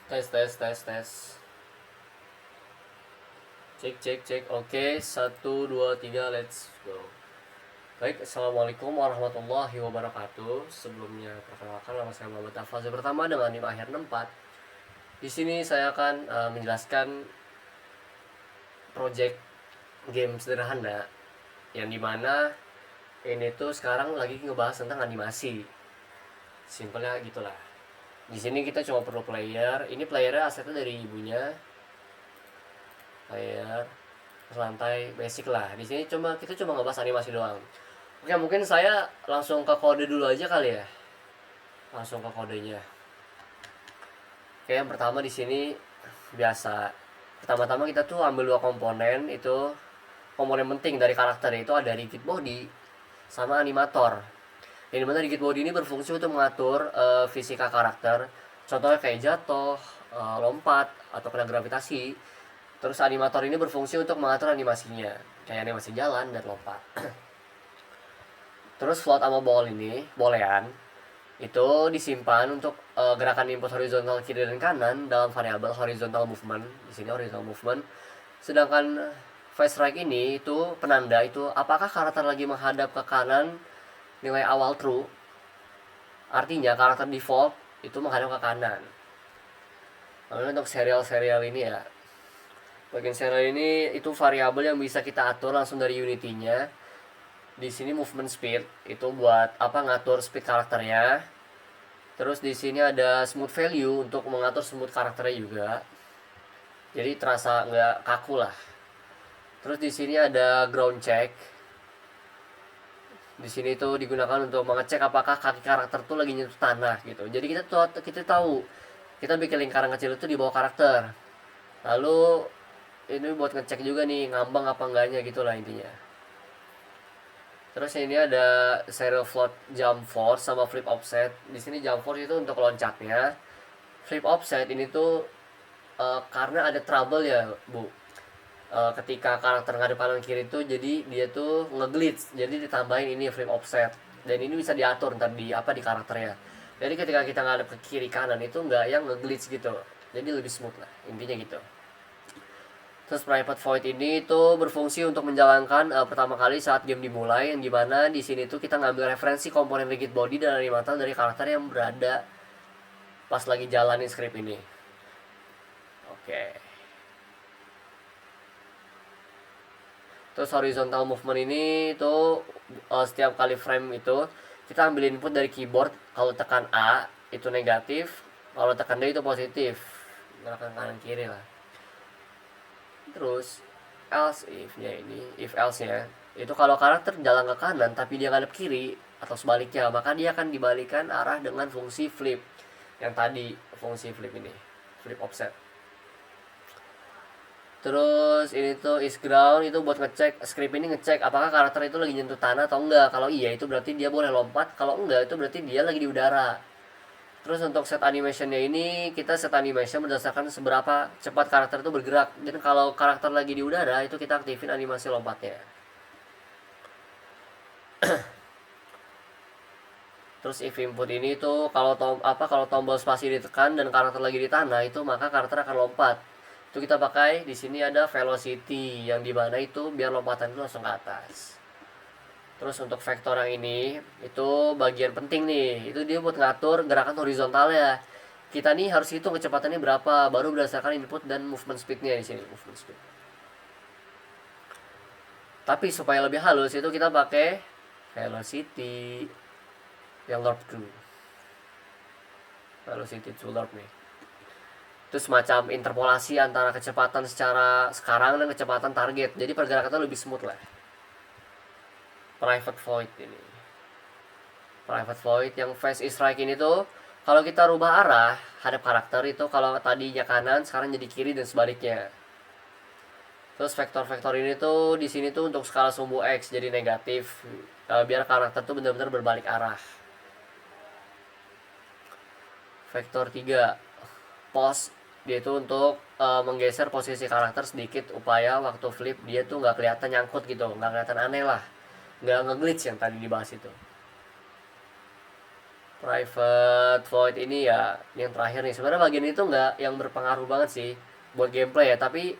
Tes tes tes tes. Cek cek cek. Oke, satu dua tiga, let's go. Baik, assalamualaikum warahmatullahi wabarakatuh. Sebelumnya perkenalkan, nama saya Muhammad Afazil pertama dengan NIM akhir 64. Di sini saya akan menjelaskan project game sederhana yang dimana ini tuh sekarang lagi ngebahas tentang animasi. Simpelnya gitulah. Di sini kita cuma perlu player. Ini playernya asetnya dari ibunya. Player lantai basic lah. Di sini kita cuma ngebahas animasi doang. Oke, mungkin saya langsung ke kode dulu aja kali ya. Langsung ke kodenya. Oke, yang pertama di sini biasa. Pertama-tama kita tuh ambil dua komponen. Itu komponen penting dari karakter, itu ada rigid body sama animator. Yang dimana rigid body ini berfungsi untuk mengatur fisika karakter. Contohnya kayak jatuh, lompat, atau kena gravitasi. Terus animator ini berfungsi untuk mengatur animasinya, kayak animasi jalan dan lompat. Terus float sama ball ini, bolehan, itu disimpan untuk gerakan input horizontal kiri dan kanan dalam variabel horizontal movement. Di sini horizontal movement. Sedangkan face right ini itu penanda itu apakah karakter lagi menghadap ke kanan, nilai awal true. Artinya karakter default itu menghadap ke kanan. Lalu untuk serial ini ya, bagian serial ini itu variabel yang bisa kita atur langsung dari Unity-nya. Di sini movement speed itu buat apa, ngatur speed karakternya. Terus di sini ada smooth value untuk mengatur smooth karakternya juga. Jadi terasa nggak kaku lah. Terus di sini ada ground check. Di sini itu digunakan untuk mengecek apakah kaki karakter tuh lagi nyentuh tanah gitu. Jadi kita tahu kita bikin lingkaran kecil itu di bawah karakter. Lalu ini buat ngecek juga nih ngambang apa enggaknya gitulah intinya. Terus ini ada serial float jump force sama flip offset. Di sini jump force itu untuk loncatnya. Flip offset ini tuh karena ada trouble ya, Bu. Ketika karakter ngadep kanan kiri itu jadi dia tuh ngeglitch. Jadi ditambahin ini flip offset. Dan ini bisa diatur ntar di karakternya. Jadi ketika kita ngadep ke kiri kanan itu nggak yang ngeglitch gitu. Jadi lebih smooth lah. Intinya gitu. Terus private void ini itu berfungsi untuk menjalankan pertama kali saat game dimulai, yang dimana di sini tuh kita ngambil referensi komponen rigid body dan animator dari karakter yang berada pas lagi jalanin script ini. Oke. Terus horizontal movement ini itu setiap kali frame itu kita ambil input dari keyboard. Kalau tekan A itu negatif, kalau tekan D itu positif. Gerakan kanan kiri lah. Terus else if else nya itu kalau karakter jalan ke kanan tapi dia ngadep kiri atau sebaliknya, maka dia akan dibalikan arah dengan fungsi flip. Yang tadi fungsi flip ini, flip offset. Terus ini tuh is ground itu buat ngecek, script ini ngecek apakah karakter itu lagi nyentuh tanah atau enggak. Kalau iya itu berarti dia boleh lompat, kalau enggak itu berarti dia lagi di udara. Terus untuk set animationnya ini kita set animation berdasarkan seberapa cepat karakter itu bergerak. Dan kalau karakter lagi di udara itu kita aktifin animasi lompatnya. Terus if input ini tuh kalau tombol spasi ditekan dan karakter lagi di tanah itu maka karakter akan lompat. Itu kita pakai di sini ada velocity yang dimana itu biar lompatan itu langsung ke atas. Terus untuk vektor yang ini itu bagian penting nih, itu dia buat ngatur gerakan horizontalnya. Kita nih harus hitung kecepatannya berapa baru berdasarkan input dan movement speednya di sini, movement speed. Tapi supaya lebih halus itu kita pakai velocity yang lord to velocity to lord nih. Itu semacam interpolasi antara kecepatan secara sekarang dan kecepatan target. Jadi pergerakannya lebih smooth lah. Private void ini. Private void yang face is right ini tuh kalau kita rubah arah hadap karakter itu kalau tadinya kanan sekarang jadi kiri dan sebaliknya. Terus vektor-vektor ini tuh di sini tuh untuk skala sumbu X jadi negatif. Biar karakter tuh benar-benar berbalik arah. Vektor 3 pose dia itu untuk menggeser posisi karakter sedikit upaya waktu flip dia tuh nggak kelihatan nyangkut gitu, nggak kelihatan aneh lah, nggak ngeglitch yang tadi dibahas itu. Private Void ini ya yang terakhir nih. Sebenarnya bagian itu nggak yang berpengaruh banget sih buat gameplay ya, tapi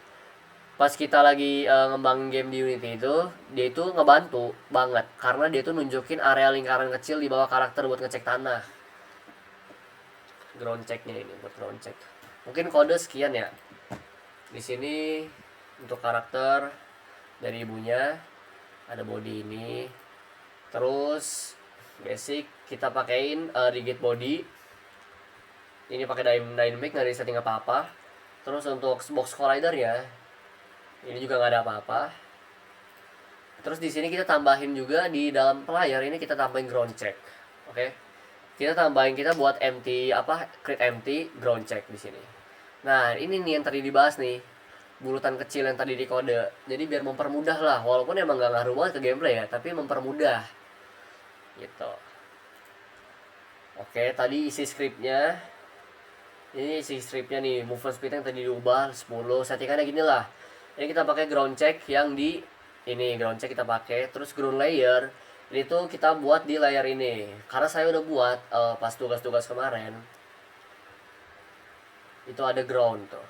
pas kita lagi ngembangin game di Unity itu, dia itu ngebantu banget karena dia tuh nunjukin area lingkaran kecil di bawah karakter buat ngecek tanah. Ground checknya ini buat ground check. Mungkin kode sekian ya. Di sini untuk karakter dari ibunya ada body ini. Terus basic kita pakein rigid body. Ini pakai dynamic, nggak ada setting apa-apa. Terus untuk box collider ya, ini juga nggak ada apa-apa. Terus di sini kita tambahin juga di dalam player ini kita tambahin ground check. Oke. Kita tambahin, kita buat empty create empty ground check di sini. Nah, ini nih yang tadi dibahas nih. Bulutan kecil yang tadi di kode. Jadi biar mempermudah lah, walaupun emang nggak ngaruh banget ke gameplay ya, tapi mempermudah. Gitu. Oke, tadi isi scriptnya. Ini isi scriptnya nih, movement speed yang tadi diubah 10, settingannya gini lah. Ini kita pakai ground check yang di ini ground check kita pakai, terus ground layer ini tuh kita buat di layer ini. Karena saya udah buat pas tugas-tugas kemarin. Itu ada ground tuh.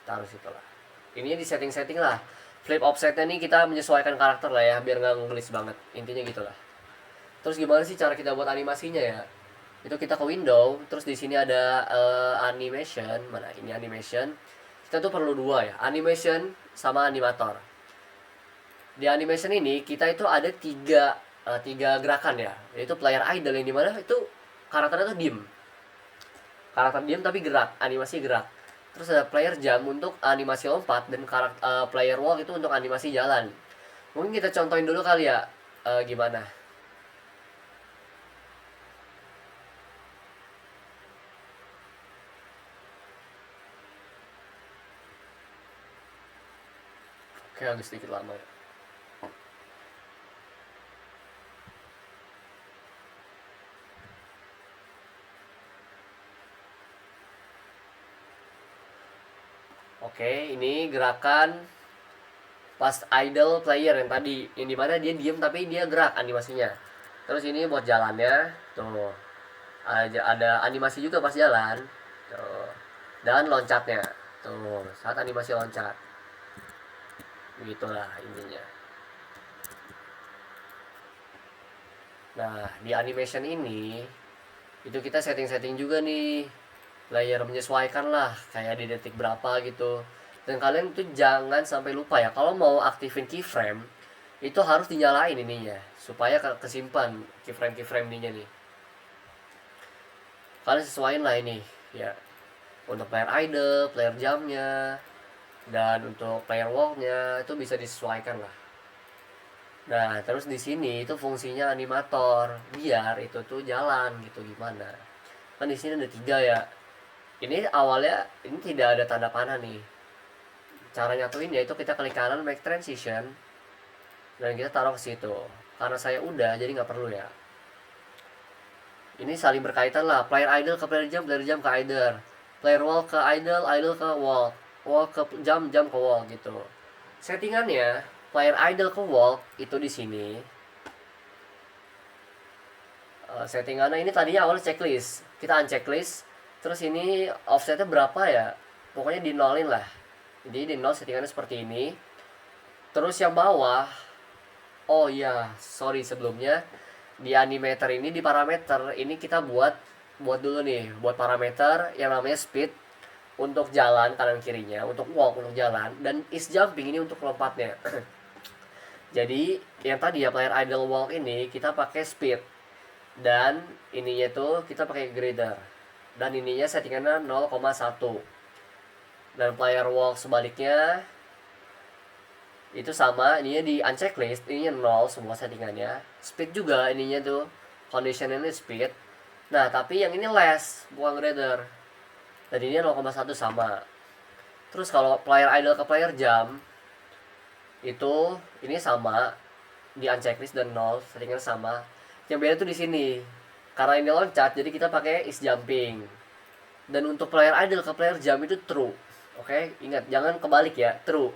Taruh situ lah. Ini di setting-setting lah. Flip offsetnya nih kita menyesuaikan karakter lah ya, biar nggak ngelis banget. Intinya gitulah. Terus gimana sih cara kita buat animasinya ya? Itu kita ke window, terus di sini ada animation. Mana ini animation? Kita tuh perlu dua ya, animation sama animator. Di animation ini kita itu ada tiga gerakan ya, yaitu player idle yang dimana itu karakternya tuh diem, karakter diem tapi gerak, animasi gerak. Terus ada player jump untuk animasi lompat, dan player walk itu untuk animasi jalan. Mungkin kita contohin dulu kali ya, gimana. Oke, agak sedikit lama ya. Oke, ini gerakan pas idle player yang tadi, yang dimana dia diem tapi dia gerak animasinya. Terus ini buat jalannya, tuh ada animasi juga pas jalan, tuh. Dan loncatnya, tuh saat animasi loncat, begitulah intinya. Nah, di animation ini itu kita setting-setting juga nih, layer menyesuaikan lah kayak di detik berapa gitu. Dan kalian tuh jangan sampai lupa ya, kalau mau aktifin keyframe itu harus dinyalain ininya supaya kesimpan keyframe ininya nih. Kalian sesuaiin lah ini ya, untuk player idle, player jamnya, dan untuk player walknya itu bisa disesuaikan lah. Nah, terus di sini itu fungsinya animator, biar itu tuh jalan gitu gimana. Kan di sini ada 3 ya. Ini awalnya ini tidak ada tanda panah nih. Cara nyatuin yaitu kita klik kanan make transition dan kita taruh ke situ. Karena saya udah, jadi nggak perlu ya. Ini saling berkaitan lah. Player idle ke player jump ke idle, player wall ke idle, idle ke wall, wall ke jump ke wall gitu. Settingannya player idle ke wall itu di sini. Settingannya ini tadinya awal checklist, kita unchecklist. Terus ini offsetnya berapa ya? Pokoknya di nolin lah. Jadi di nol settingannya seperti ini. Terus yang bawah, oh iya, sorry sebelumnya, di animator ini, di parameter ini kita buat dulu nih, buat parameter yang namanya speed untuk jalan kanan kirinya, untuk walk untuk jalan, dan is jumping ini untuk lompatnya. Jadi yang tadi ya player idle walk ini kita pakai speed, dan ininya tuh kita pakai grader, dan ininya settingannya 0,1. Dan player walk sebaliknya itu sama, ininya di unchecklist, ininya 0 semua settingannya. Speed juga ininya tuh condition ini speed. Nah tapi yang ini less, bukan grader, dan ini 0,1 sama. Terus kalau player idle ke player jump itu ini sama, di unchecklist dan 0 settingannya sama. Yang beda tuh di sini, karena ini loncat jadi kita pakai is jumping. Dan untuk player idle ke player jump itu true. Oke, ingat jangan kebalik ya, true.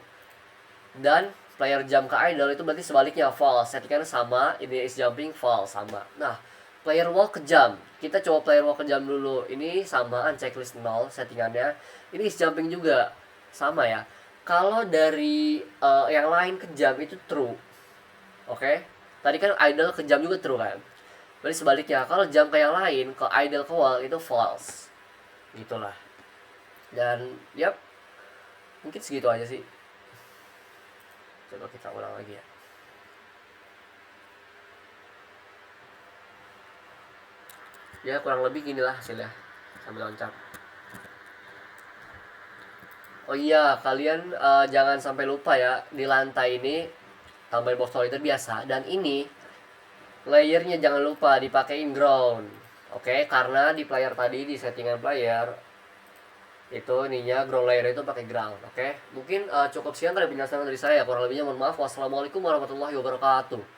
Dan player jump ke idle itu berarti sebaliknya false, settingannya sama, ini is jumping false sama. Nah, player wall kejam. Kita coba player wall kejam dulu. Ini samaan checklist 0 settingannya. Ini is jumping juga sama ya. Kalau dari yang lain kejam itu true. Oke. Tadi kan idle kejam juga true kan. Berarti sebaliknya, kalau jump ke yang lain, ke idle ke wall itu false. Gitulah. Dan yap, mungkin segitu aja sih. Coba kita ulang lagi ya. Ya kurang lebih gini lah hasilnya sambil loncat. Oh iya, kalian jangan sampai lupa ya, di lantai ini tambahin box soliter biasa, dan ini layernya jangan lupa dipakein ground. Oke, karena di player tadi, di settingan player itu ininya ground layer itu pakai ground. Oke, mungkin cukup sekian dari penjelasan dari saya, kurang lebihnya mohon maaf. Wassalamualaikum warahmatullahi wabarakatuh.